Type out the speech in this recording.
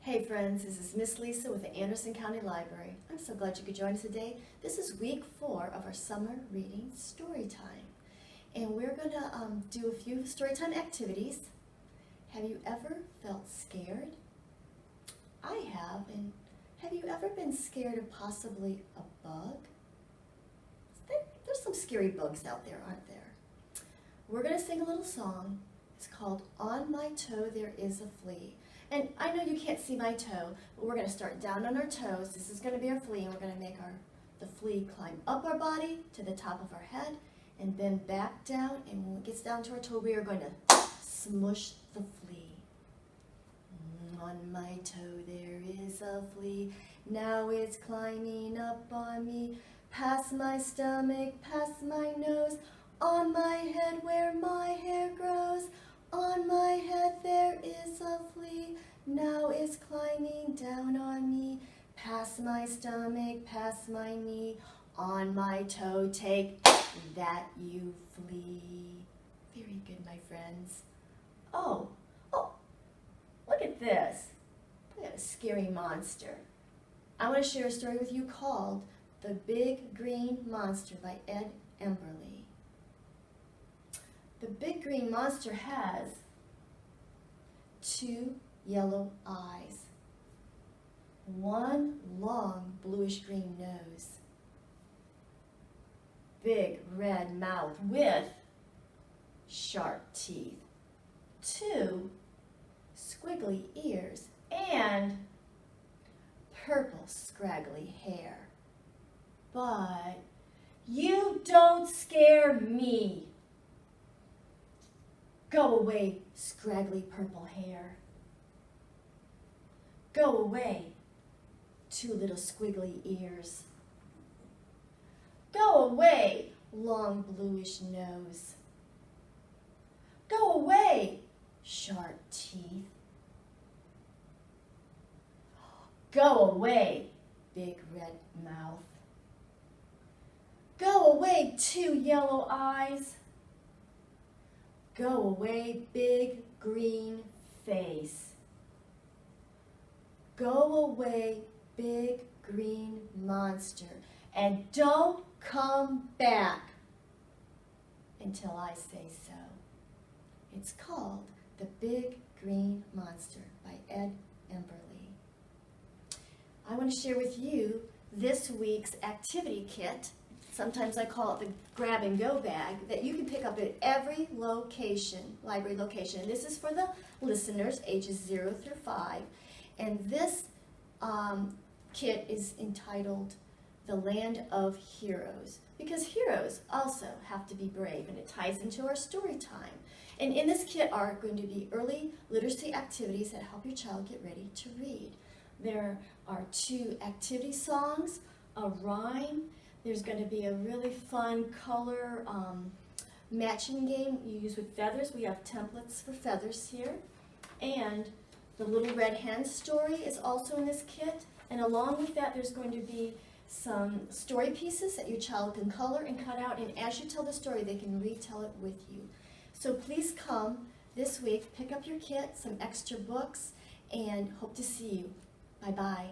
Hey friends, this is Miss Lisa with the Anderson County Library. I'm so glad you could join us today. This is week 4 of our summer reading story time. And we're going to do a few story time activities. Have you ever felt scared? I have. And have you ever been scared of possibly a bug? There's some scary bugs out there, aren't there? We're going to sing a little song. It's called On My Toe There Is a Flea. And I know you can't see my toe, but we're going to start down on our toes. This is going to be our flea, and we're going to make the flea climb up our body to the top of our head, and then back down, and when it gets down to our toe, we are going to smush the flea. On my toe there is a flea, now it's climbing up on me, past my stomach, past my nose, on my head where my hair grows. On my head there is a flea, now it's climbing down on me, past my stomach, past my knee, on my toe, take that, you flea. Very good, my friends. Oh, look at this. We got a scary monster. I want to share a story with you called The Big Green Monster by Ed Emberley. The big green monster has 2 yellow eyes, 1 long bluish-green nose, big red mouth with sharp teeth, 2 squiggly ears, and purple scraggly hair. But you don't scare me. Go away, scraggly purple hair. Go away, 2 little squiggly ears. Go away, long bluish nose. Go away, sharp teeth. Go away, big red mouth. Go away, 2 yellow eyes. Go away, big green face. Go away, big green monster. And don't come back until I say so. It's called The Big Green Monster by Ed Emberley. I want to share with you this week's activity kit. Sometimes I call it the grab and go bag, that you can pick up at every location, library location. And this is for the listeners ages 0 through 5. And this kit is entitled The Land of Heroes, because heroes also have to be brave, and it ties into our story time. And in this kit are going to be early literacy activities that help your child get ready to read. There are 2 activity songs, a rhyme. There's going to be a really fun color matching game you use with feathers. We have templates for feathers here. And the Little Red Hen story is also in this kit. And along with that, there's going to be some story pieces that your child can color and cut out. And as you tell the story, they can retell it with you. So please come this week, pick up your kit, some extra books, and hope to see you. Bye-bye.